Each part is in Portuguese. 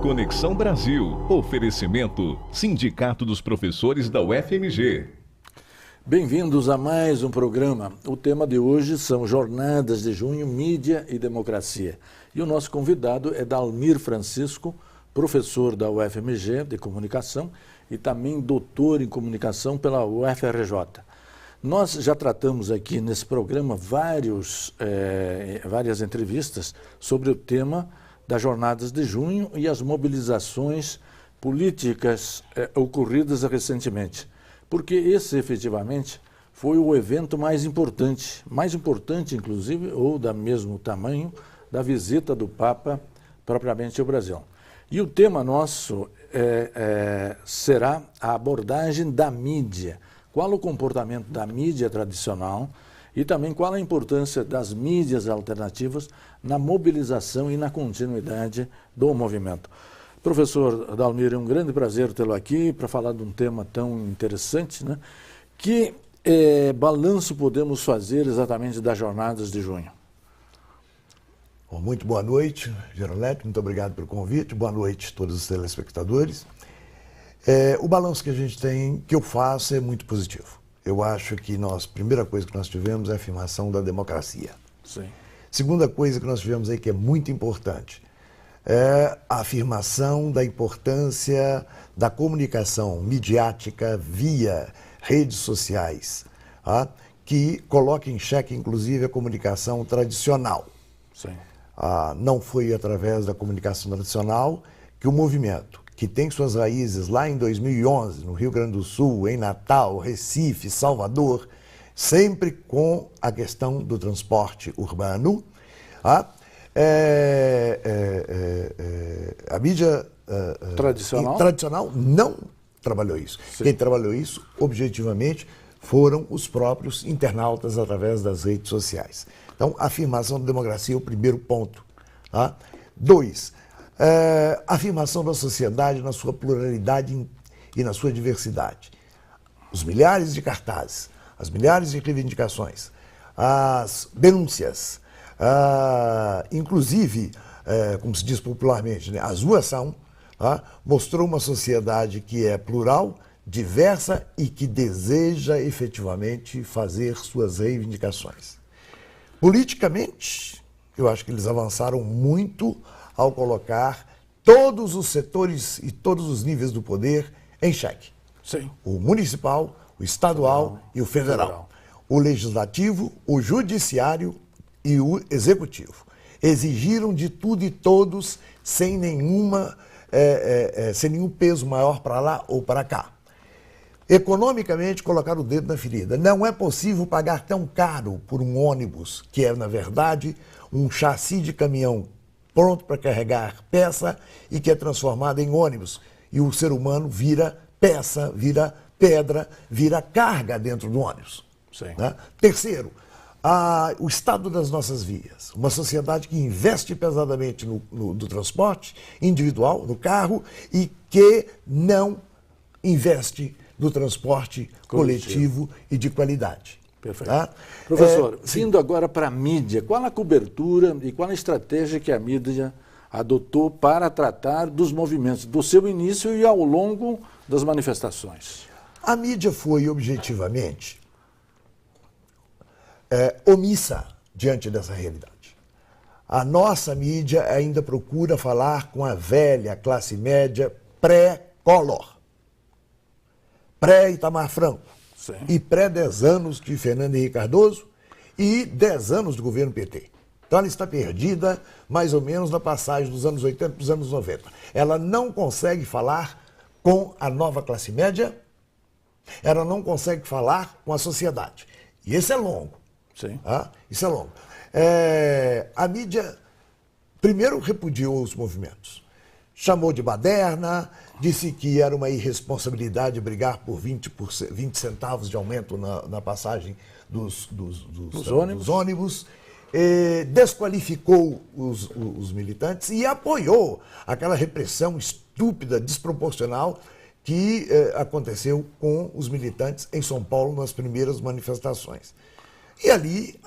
Conexão Brasil. Oferecimento Sindicato dos Professores da UFMG. Bem-vindos a mais um programa. O tema de hoje são Jornadas de Junho, Mídia e Democracia. E o nosso convidado é Dalmir Francisco, professor da UFMG de Comunicação e também doutor em Comunicação pela UFRJ. Nós já tratamos aqui nesse programa várias entrevistas sobre o tema das Jornadas de Junho e as mobilizações políticas ocorridas recentemente. Porque esse, efetivamente, foi o evento mais importante inclusive, ou da mesmo tamanho, da visita do Papa propriamente ao Brasil. E o tema nosso será a abordagem da mídia. Qual o comportamento da mídia tradicional e também qual a importância das mídias alternativas na mobilização e na continuidade do movimento. Professor Dalmir, é um grande prazer tê-lo aqui para falar de um tema tão interessante, né? Que balanço podemos fazer exatamente das Jornadas de Junho? Bom, muito boa noite, Gerolete, muito obrigado pelo convite, boa noite a todos os telespectadores. O balanço que a gente tem, que eu faço, é muito positivo. Eu acho que a primeira coisa que nós tivemos é a afirmação da democracia. Sim. Segunda coisa que nós tivemos aí, que é muito importante, é a afirmação da importância da comunicação midiática via redes sociais, tá? Que coloca em xeque, inclusive, a comunicação tradicional. Sim. Não foi através da comunicação tradicional que o movimento, que tem suas raízes lá em 2011, no Rio Grande do Sul, em Natal, Recife, Salvador, sempre com a questão do transporte urbano. A mídia tradicional não trabalhou isso. Sim. Quem trabalhou isso, objetivamente, foram os próprios internautas através das redes sociais. Então, a afirmação da democracia é o primeiro ponto. Tá? 2. A afirmação da sociedade na sua pluralidade e na sua diversidade. Os milhares de cartazes, as milhares de reivindicações, as denúncias, inclusive, como se diz popularmente, né, a zoação, mostrou uma sociedade que é plural, diversa e que deseja efetivamente fazer suas reivindicações. Politicamente, eu acho que eles avançaram muito ao colocar todos os setores e todos os níveis do poder em xeque. Sim. O municipal, o estadual e o federal. O legislativo, o judiciário e o executivo. Exigiram de tudo e todos sem nenhum peso maior para lá ou para cá. Economicamente, colocar o dedo na ferida. Não é possível pagar tão caro por um ônibus, que é, na verdade, um chassi de caminhão pronto para carregar peça e que é transformado em ônibus. E o ser humano vira peça, vira pedra, vira carga dentro do ônibus. Sim. Né? Terceiro, o estado das nossas vias. Uma sociedade que investe pesadamente no transporte individual, no carro, e que não investe no transporte coletivo e de qualidade. Perfeito. Tá? Professor, vindo agora para a mídia, qual a cobertura e qual a estratégia que a mídia adotou para tratar dos movimentos, do seu início e ao longo das manifestações? A mídia foi objetivamente omissa diante dessa realidade. A nossa mídia ainda procura falar com a velha classe média pré-Collor, pré-Itamar Franco. Sim. E pré-10 anos de Fernando Henrique Cardoso e 10 anos do governo PT. Então ela está perdida mais ou menos na passagem dos anos 80 para os anos 90. Ela não consegue falar com a nova classe média, ela não consegue falar com a sociedade. E esse é longo. Sim. Tá? Isso é longo. A mídia primeiro repudiou os movimentos. Chamou de baderna, disse que era uma irresponsabilidade brigar por 20 centavos de aumento na passagem dos ônibus, desqualificou os militantes e apoiou aquela repressão estúpida, desproporcional, que aconteceu com os militantes em São Paulo nas primeiras manifestações. E ali,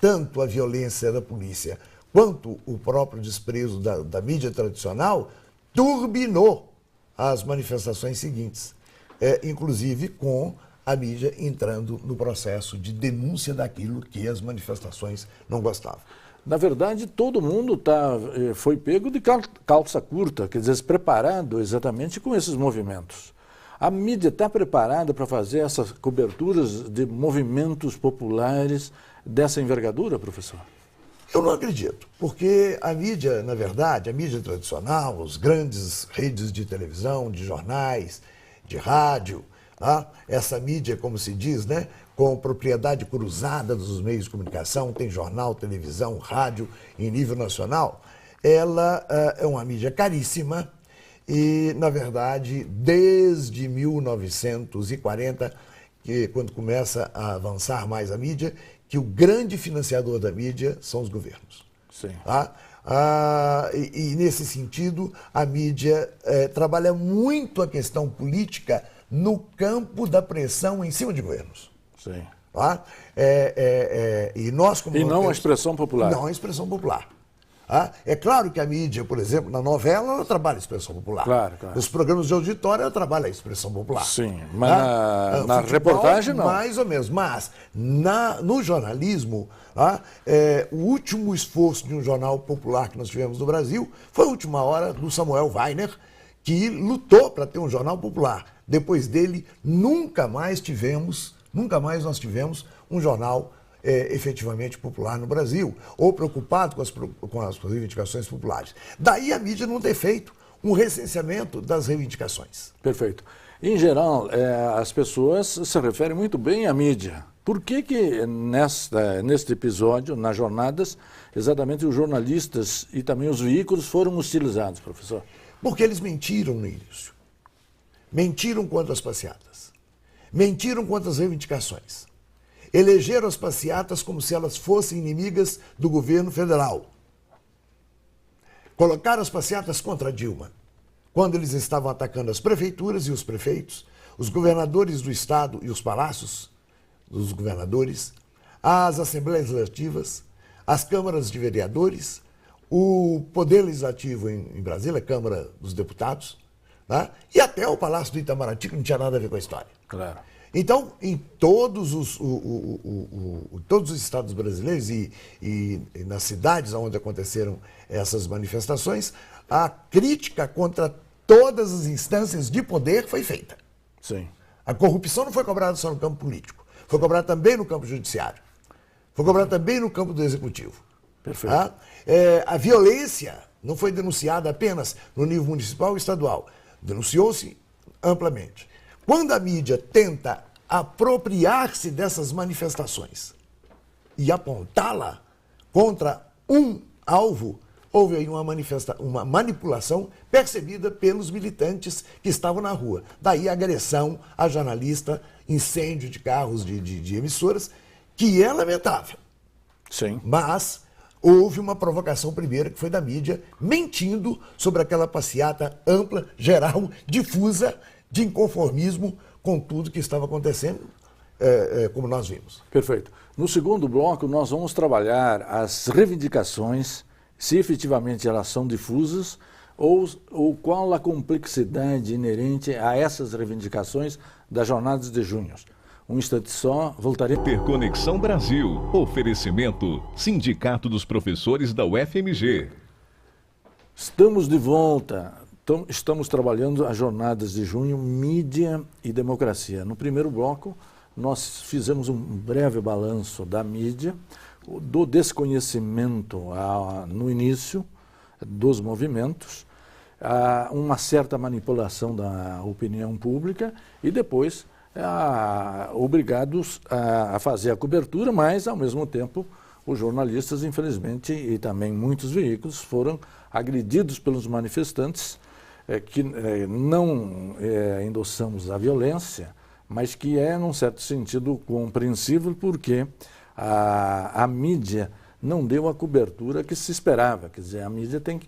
tanto a violência da polícia quanto o próprio desprezo da mídia tradicional turbinou as manifestações seguintes, inclusive com a mídia entrando no processo de denúncia daquilo que as manifestações não gostavam. Na verdade, todo mundo foi pego de calça curta, quer dizer, preparado exatamente com esses movimentos. A mídia está preparada para fazer essas coberturas de movimentos populares dessa envergadura, professor? Eu não acredito, porque a mídia, na verdade, a mídia tradicional, as grandes redes de televisão, de jornais, de rádio, essa mídia, como se diz, né, com propriedade cruzada dos meios de comunicação, tem jornal, televisão, rádio em nível nacional, ela é uma mídia caríssima e, na verdade, desde 1940, quando começa a avançar mais a mídia, que o grande financiador da mídia são os governos. Sim. E nesse sentido, a mídia trabalha muito a questão política no campo da pressão em cima de governos. Sim. E nós, como e não a expressão popular. Não a expressão popular. É claro que a mídia, por exemplo, na novela, ela trabalha a expressão popular. Claro, claro. Nos programas de auditório, ela trabalha a expressão popular. Sim, mas na reportagem, não. Mais ou menos. Mas no jornalismo, o último esforço de um jornal popular que nós tivemos no Brasil foi a Última Hora do Samuel Weiner, que lutou para ter um jornal popular. Depois dele, nunca mais nós tivemos um jornal efetivamente popular no Brasil, ou preocupado com as reivindicações populares. Daí a mídia não ter feito um recenseamento das reivindicações. Perfeito. Em geral, as pessoas se referem muito bem à mídia. Por que neste episódio, nas jornadas, exatamente os jornalistas e também os veículos foram hostilizados, professor? Porque eles mentiram no início. Mentiram quanto às passeatas. Mentiram quanto às reivindicações. Elegeram as passeatas como se elas fossem inimigas do governo federal. Colocaram as passeatas contra Dilma, quando eles estavam atacando as prefeituras e os prefeitos, os governadores do estado e os palácios dos governadores, as assembleias legislativas, as câmaras de vereadores, o Poder Legislativo em Brasília, a Câmara dos Deputados, e até o Palácio do Itamaraty, que não tinha nada a ver com a história. Claro. Então, em todos os estados brasileiros e nas cidades onde aconteceram essas manifestações, a crítica contra todas as instâncias de poder foi feita. Sim. A corrupção não foi cobrada só no campo político, foi cobrada também no campo judiciário, foi cobrada também no campo do executivo. Perfeito. A violência não foi denunciada apenas no nível municipal e estadual, denunciou-se amplamente. Quando a mídia tenta apropriar-se dessas manifestações e apontá-la contra um alvo, houve aí uma manipulação percebida pelos militantes que estavam na rua. Daí a agressão a jornalista, incêndio de carros de emissoras, que é lamentável. Sim. Mas houve uma provocação primeira, que foi da mídia, mentindo sobre aquela passeata ampla, geral, difusa, de inconformismo com tudo que estava acontecendo, como nós vimos. Perfeito. No segundo bloco, nós vamos trabalhar as reivindicações, se efetivamente elas são difusas, ou qual a complexidade inerente a essas reivindicações das jornadas de junho. Um instante só, voltaremos. Interconexão Brasil. Oferecimento Sindicato dos Professores da UFMG. Estamos de volta. Estamos trabalhando as jornadas de junho, mídia e democracia. No primeiro bloco, nós fizemos um breve balanço da mídia, do desconhecimento no início dos movimentos, uma certa manipulação da opinião pública e depois obrigados a fazer a cobertura, mas, ao mesmo tempo, os jornalistas, infelizmente, e também muitos veículos foram agredidos pelos manifestantes, que não endossamos a violência, mas que num certo sentido, compreensível, porque a mídia não deu a cobertura que se esperava. Quer dizer, a mídia tem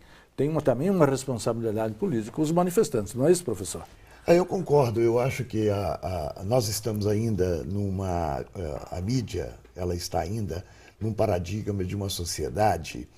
também uma responsabilidade política com os manifestantes, não é isso, professor? Eu concordo, eu acho que nós estamos ainda a mídia, ela está ainda num paradigma de uma sociedade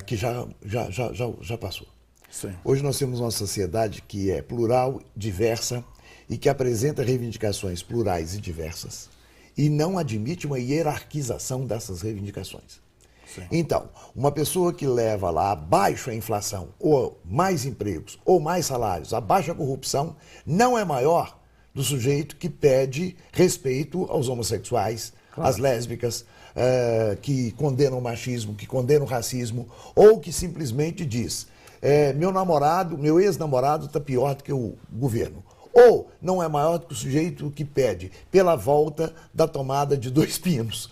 que já passou. Sim. Hoje nós temos uma sociedade que é plural, diversa e que apresenta reivindicações plurais e diversas e não admite uma hierarquização dessas reivindicações. Sim. Então, uma pessoa que leva lá abaixo a inflação, ou mais empregos, ou mais salários, abaixo a corrupção, não é maior do sujeito que pede respeito aos homossexuais, às lésbicas, que condenam o machismo, que condenam o racismo, ou que simplesmente diz, meu ex-namorado está pior do que o governo. Ou não é maior do que o sujeito que pede pela volta da tomada de 2 pinos.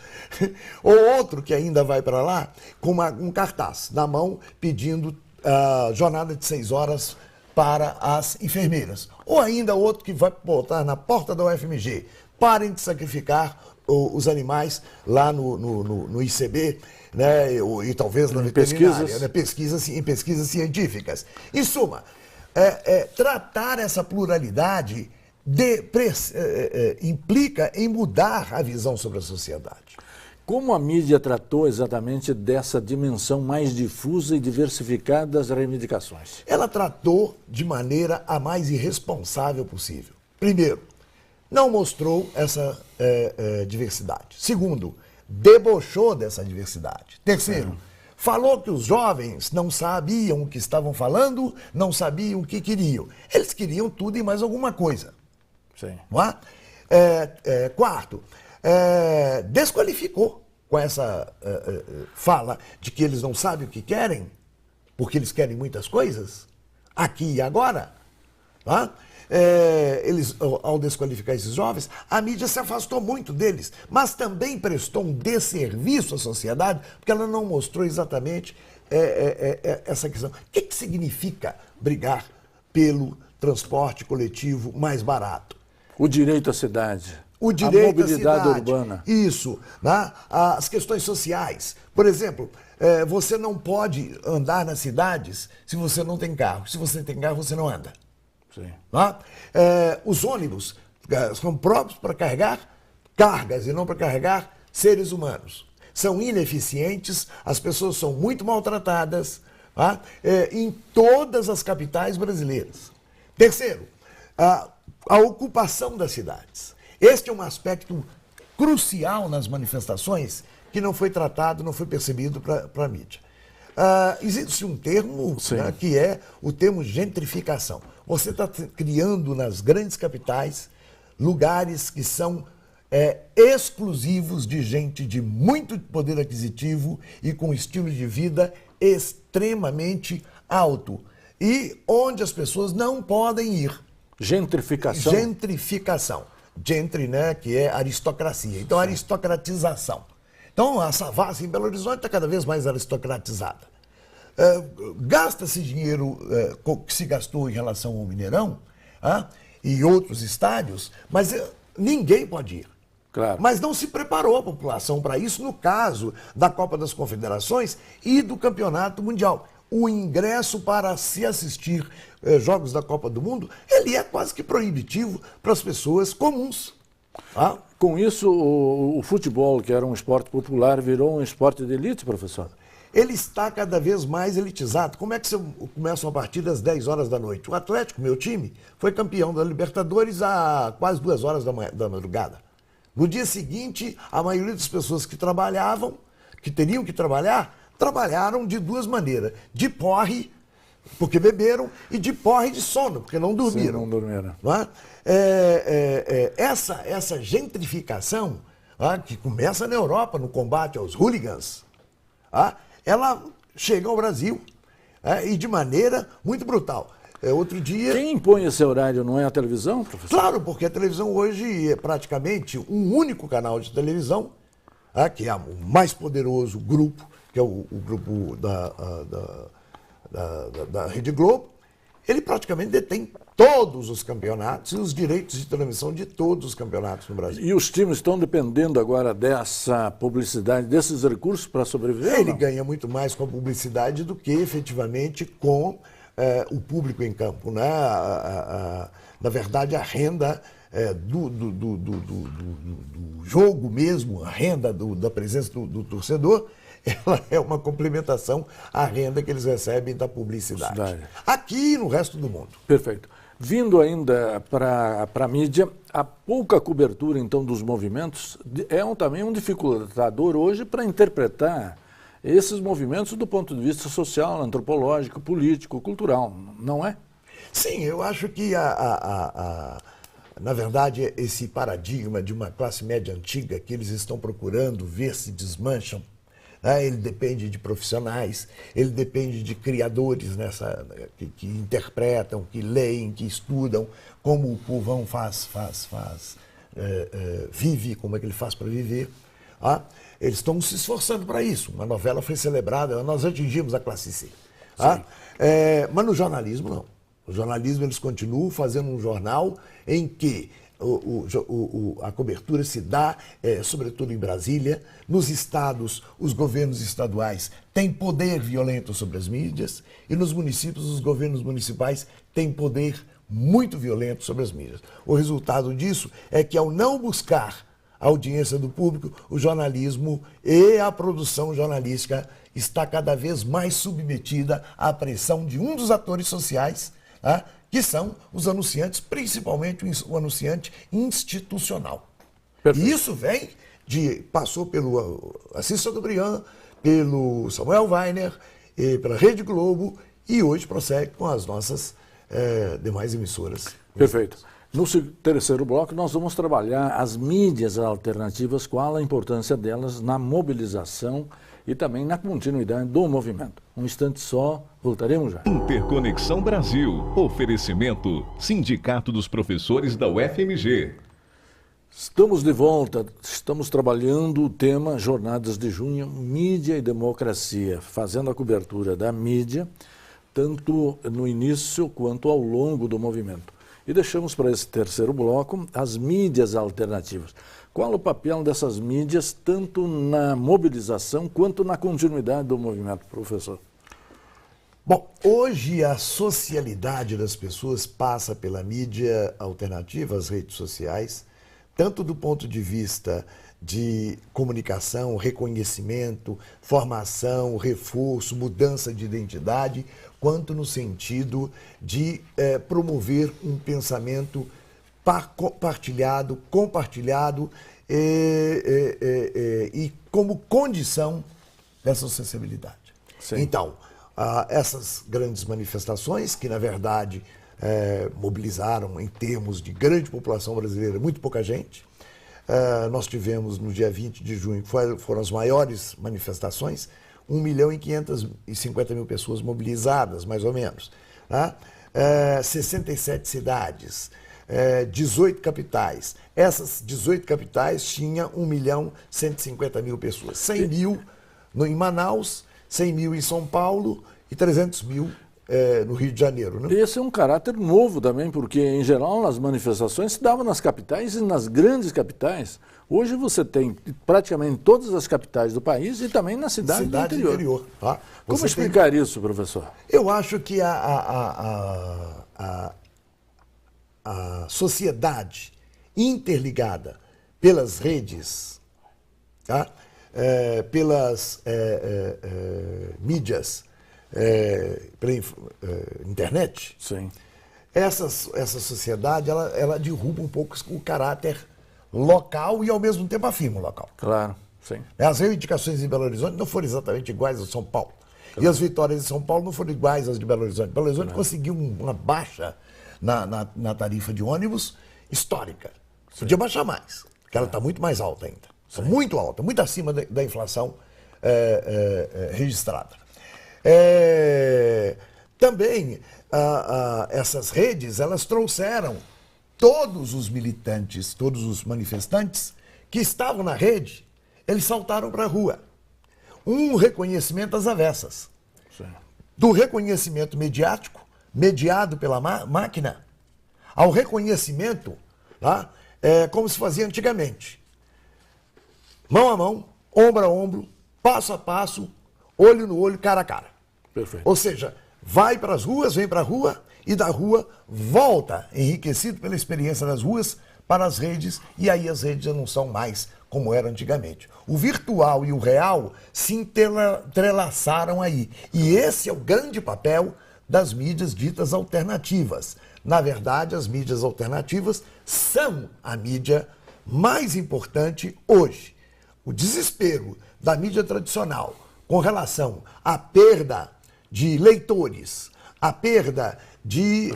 Ou outro que ainda vai para lá com um cartaz na mão pedindo jornada de 6 horas para as enfermeiras. Ou ainda outro que vai botar na porta da UFMG, parem de sacrificar os animais lá no ICB, né, e talvez na veterinária, né, em pesquisas científicas. Em suma, tratar essa pluralidade implica em mudar a visão sobre a sociedade. Como a mídia tratou exatamente dessa dimensão mais difusa e diversificada das reivindicações? Ela tratou de maneira a mais irresponsável possível. Primeiro, não mostrou essa diversidade. Segundo, debochou dessa diversidade. Terceiro, falou que os jovens não sabiam o que estavam falando, não sabiam o que queriam. Eles queriam tudo e mais alguma coisa. Sim. Não é? Quarto, desqualificou com essa fala de que eles não sabem o que querem, porque eles querem muitas coisas, aqui e agora. Não é? Eles, ao desqualificar esses jovens, a mídia se afastou muito deles, mas também prestou um desserviço à sociedade, porque ela não mostrou exatamente essa questão. O que significa brigar pelo transporte coletivo mais barato? O direito à cidade. O direito à mobilidade à cidade, urbana. Isso. Né? As questões sociais. Por exemplo, você não pode andar nas cidades se você não tem carro. Se você tem carro, você não anda. Sim. Tá? Os ônibus são próprios para carregar cargas e não para carregar seres humanos. São ineficientes, as pessoas são muito maltratadas, tá? Em todas as capitais brasileiras. Terceiro, a ocupação das cidades. Este é um aspecto crucial nas manifestações que não foi tratado, não foi percebido para a mídia. Existe um termo, né, que é o termo gentrificação. Você está criando nas grandes capitais lugares que são exclusivos de gente de muito poder aquisitivo e com estilo de vida extremamente alto. E onde as pessoas não podem ir. Gentrificação. Gentrificação. Gentry, né, que é aristocracia. Então, aristocratização. Então, a Savassi em Belo Horizonte está cada vez mais aristocratizada. Gasta-se dinheiro que se gastou em relação ao Mineirão e outros estádios, mas ninguém pode ir. Claro. Mas não se preparou a população para isso no caso da Copa das Confederações e do Campeonato Mundial. O ingresso para se assistir jogos da Copa do Mundo, ele é quase que proibitivo para as pessoas comuns. Com isso, o futebol, que era um esporte popular, virou um esporte de elite, professor? Ele está cada vez mais elitizado. Como é que você começa uma partida às 10 horas da noite? O Atlético, meu time, foi campeão da Libertadores a quase 2 horas da madrugada. No dia seguinte, a maioria das pessoas que trabalhavam, que teriam que trabalhar, trabalharam de 2 maneiras. De porre, porque beberam, e de porre de sono, porque não dormiram. Sim, não dormiram. Não é? Essa gentrificação, que começa na Europa, no combate aos hooligans, ela chega ao Brasil e de maneira muito brutal. Outro dia... Quem impõe esse horário não é a televisão, professor? Claro, porque a televisão hoje é praticamente um único canal de televisão, que é o mais poderoso grupo, que é o grupo da Rede Globo. Ele praticamente detém todos os campeonatos e os direitos de transmissão de todos os campeonatos no Brasil. E os times estão dependendo agora dessa publicidade, desses recursos para sobreviver? Ele ganha muito mais com a publicidade do que efetivamente com o público em campo, né? Na verdade, a renda do jogo mesmo, a renda da presença do torcedor, ela é uma complementação à renda que eles recebem da publicidade. Aqui e no resto do mundo. Perfeito. Vindo ainda para a mídia, a pouca cobertura, então, dos movimentos também um dificultador hoje para interpretar esses movimentos do ponto de vista social, antropológico, político, cultural, não é? Sim, eu acho que, na verdade, esse paradigma de uma classe média antiga que eles estão procurando ver se desmancham, né? Ele depende de profissionais, ele depende de criadores que interpretam, que leem, que estudam, como o povão vive, como é que ele faz para viver. Tá? Eles estão se esforçando para isso. Uma novela foi celebrada, nós atingimos a classe C. Tá? Mas no jornalismo, não. No jornalismo, eles continuam fazendo um jornal em que a cobertura se dá, sobretudo em Brasília. Nos estados, os governos estaduais têm poder violento sobre as mídias e nos municípios, os governos municipais têm poder muito violento sobre as mídias. O resultado disso é que, ao não buscar a audiência do público, o jornalismo e a produção jornalística está cada vez mais submetida à pressão de um dos atores sociais, tá? Que são os anunciantes, principalmente o anunciante institucional. Perfeito. E isso passou pelo Assis Chateaubriand, pelo Samuel Weiner, pela Rede Globo e hoje prossegue com as nossas demais emissoras. Perfeito. No terceiro bloco, nós vamos trabalhar as mídias alternativas, qual a importância delas na mobilização e também na continuidade do movimento. Um instante só, voltaremos já. Interconexão Brasil. Oferecimento Sindicato dos Professores da UFMG. Estamos de volta, estamos trabalhando o tema Jornadas de Junho, Mídia e Democracia, fazendo a cobertura da mídia, tanto no início quanto ao longo do movimento. E deixamos para esse terceiro bloco as mídias alternativas. Qual o papel dessas mídias, tanto na mobilização quanto na continuidade do movimento, professor? Bom, hoje a socialidade das pessoas passa pela mídia alternativa, as redes sociais, tanto do ponto de vista de comunicação, reconhecimento, formação, reforço, mudança de identidade, quanto no sentido de promover um pensamento compartilhado e como condição dessa sociabilidade. Sim. Então, essas grandes manifestações, que na verdade mobilizaram em termos de grande população brasileira muito pouca gente, nós tivemos no dia 20 de junho, foram as maiores manifestações, 1.550.000 pessoas mobilizadas, mais ou menos. Tá? 67 cidades, 18 capitais. Essas 18 capitais tinham 1.150.000 pessoas. 100 mil em Manaus, 100 mil em São Paulo e 300 mil no Rio de Janeiro. Né? Esse é um caráter novo também, porque, em geral, as manifestações se davam nas capitais e nas grandes capitais. Hoje você tem praticamente em todas as capitais do país e também na cidade do interior. Tá? Como explicar isso, professor? Eu acho que a sociedade interligada pelas redes, tá? Pelas mídias, pela internet, sim. Essa sociedade ela derruba um pouco o caráter local e ao mesmo tempo afirma o local. Claro, sim. As reivindicações em Belo Horizonte não foram exatamente iguais a São Paulo. Claro. E as vitórias de São Paulo não foram iguais às de Belo Horizonte. Belo Horizonte conseguiu uma baixa na tarifa de ônibus histórica. Sim. Podia baixar mais, porque ela está muito mais alta ainda. Sim. Muito alta, muito acima da inflação registrada. Também essas redes, elas trouxeram todos os militantes, todos os manifestantes que estavam na rede, eles saltaram para a rua. Um reconhecimento às avessas. Sim. Do reconhecimento mediático, mediado pela máquina, ao reconhecimento, tá? Como se fazia antigamente. Mão a mão, ombro a ombro, passo a passo, olho no olho, cara a cara. Perfeito. Ou seja, vai vem para a rua e da rua volta, enriquecido pela experiência das ruas, para as redes, e aí as redes já não são mais como era antigamente. O virtual e o real se entrelaçaram aí. E esse é o grande papel das mídias ditas alternativas. Na verdade, as mídias alternativas são a mídia mais importante hoje. O desespero da mídia tradicional com relação à perda de leitores, à perda de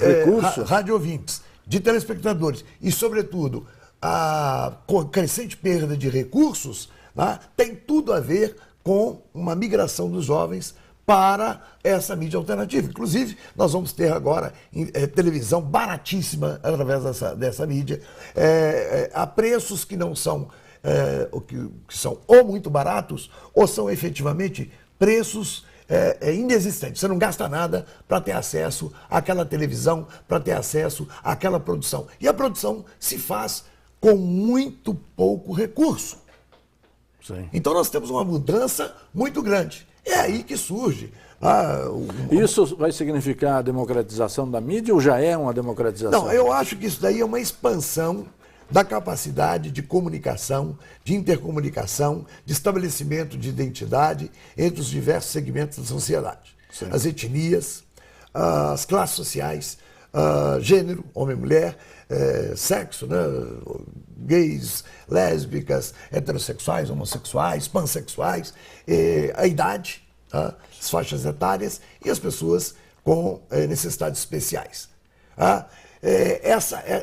radioouvintes, de telespectadores e, sobretudo, a crescente perda de recursos, né, tem tudo a ver com uma migração dos jovens para essa mídia alternativa. Inclusive, nós vamos ter agora televisão baratíssima através dessa mídia, a preços que não são, que são ou muito baratos ou são efetivamente preços inexistentes. Você não gasta nada para ter acesso àquela televisão, para ter acesso àquela produção. E a produção se faz com muito pouco recurso. Sim. Então nós temos uma mudança muito grande. É aí que surge. Isso vai significar a democratização da mídia ou já é uma democratização? Não, eu acho que isso daí é uma expansão da capacidade de comunicação, de intercomunicação, de estabelecimento de identidade entre os diversos segmentos da sociedade. Sim. As etnias, as classes sociais, gênero, homem e mulher, sexo, né? Gays, lésbicas, heterossexuais, homossexuais, pansexuais, a idade, as faixas etárias e as pessoas com necessidades especiais.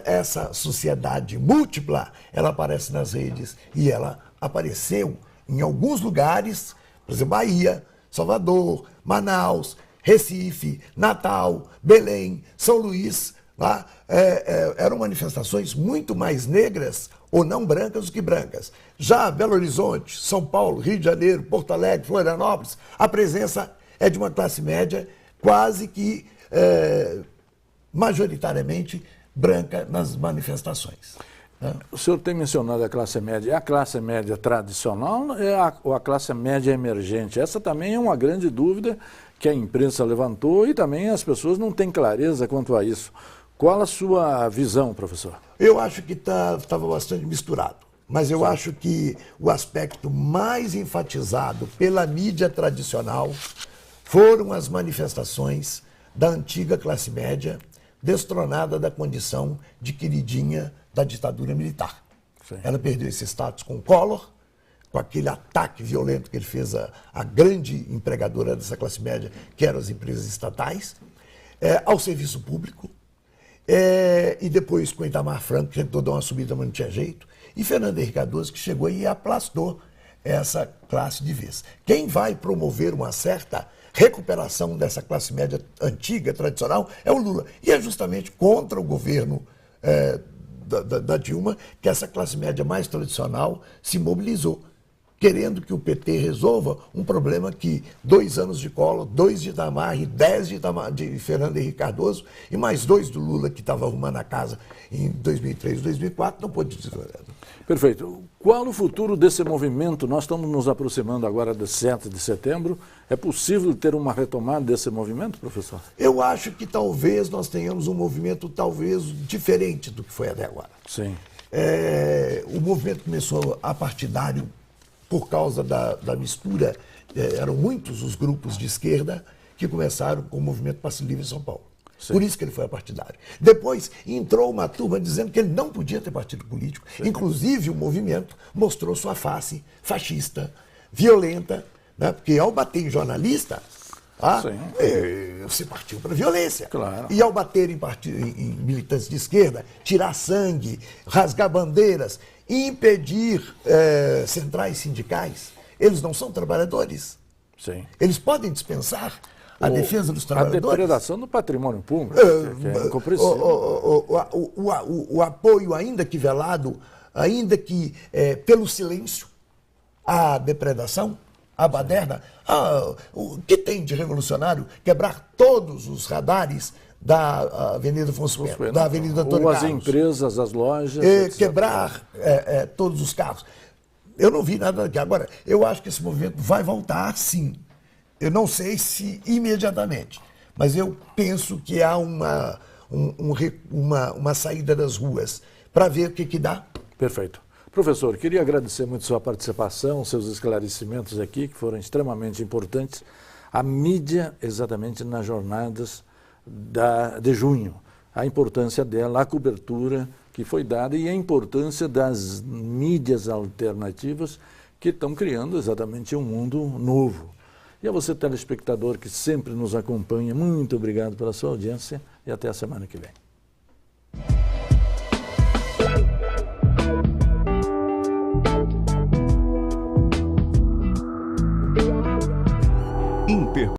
Essa sociedade múltipla, ela aparece nas redes e ela apareceu em alguns lugares, por exemplo, Bahia, Salvador, Manaus, Recife, Natal, Belém, São Luís. Lá, eram manifestações muito mais negras ou não brancas do que brancas. Já Belo Horizonte, São Paulo, Rio de Janeiro, Porto Alegre, Florianópolis, a presença é de uma classe média quase que majoritariamente branca nas manifestações. O senhor tem mencionado a classe média. É a classe média tradicional ou a classe média emergente? Essa também é uma grande dúvida que a imprensa levantou e também as pessoas não têm clareza quanto a isso. Qual a sua visão, professor? Eu acho que estava bastante misturado, mas eu acho que o aspecto mais enfatizado pela mídia tradicional foram as manifestações da antiga classe média, destronada da condição de queridinha da ditadura militar. Sim. Ela perdeu esse status com o Collor, com aquele ataque violento que ele fez à grande empregadora dessa classe média, que eram as empresas estatais, ao serviço público, e depois com Itamar Franco, que tentou dar uma subida, mas não tinha jeito, e Fernando Henrique Cardoso, que chegou e aplastou essa classe de vez. Quem vai promover uma certa recuperação dessa classe média antiga, tradicional, é o Lula. E é justamente contra o governo da Dilma que essa classe média mais tradicional se mobilizou, querendo que o PT resolva um problema que 2 anos de Collor, 2 de Itamar e 10 de Fernando Henrique Cardoso e mais 2 do Lula, que estava arrumando a casa em 2003 e 2004, não pôde desenvolver. Perfeito. Qual o futuro desse movimento? Nós estamos nos aproximando agora do 7 de setembro. É possível ter uma retomada desse movimento, professor? Eu acho que talvez nós tenhamos um movimento talvez diferente do que foi até agora. Sim. O movimento começou apartidário por causa da mistura. Eram muitos os grupos de esquerda que começaram com o movimento Passe Livre em São Paulo. Sim. Por isso que ele foi apartidário. Depois entrou uma turma dizendo que ele não podia ter partido político. Sim. Inclusive o movimento mostrou sua face fascista, violenta, né? Porque ao bater em jornalista, você partiu para a violência. Claro. E ao bater em militantes de esquerda, tirar sangue, rasgar bandeiras, impedir centrais sindicais, eles não são trabalhadores. Sim. Eles podem dispensar a defesa dos trabalhadores. A depredação do patrimônio público, que é incompreensível. O apoio, ainda que velado, ainda que pelo silêncio, à depredação, à baderna. O que tem de revolucionário quebrar todos os radares da Avenida Afonso Pena, da Avenida Antônio Carlos. Ou as empresas, as lojas. Quebrar todos os carros. Eu não vi nada daqui. Agora, eu acho que esse movimento vai voltar, sim. Eu não sei se imediatamente, mas eu penso que há uma saída das ruas para ver o que dá. Perfeito. Professor, queria agradecer muito sua participação, seus esclarecimentos aqui, que foram extremamente importantes. A mídia, exatamente nas jornadas de junho, a importância dela, a cobertura que foi dada e a importância das mídias alternativas que estão criando exatamente um mundo novo. E a você, telespectador, que sempre nos acompanha, muito obrigado pela sua audiência e até a semana que vem.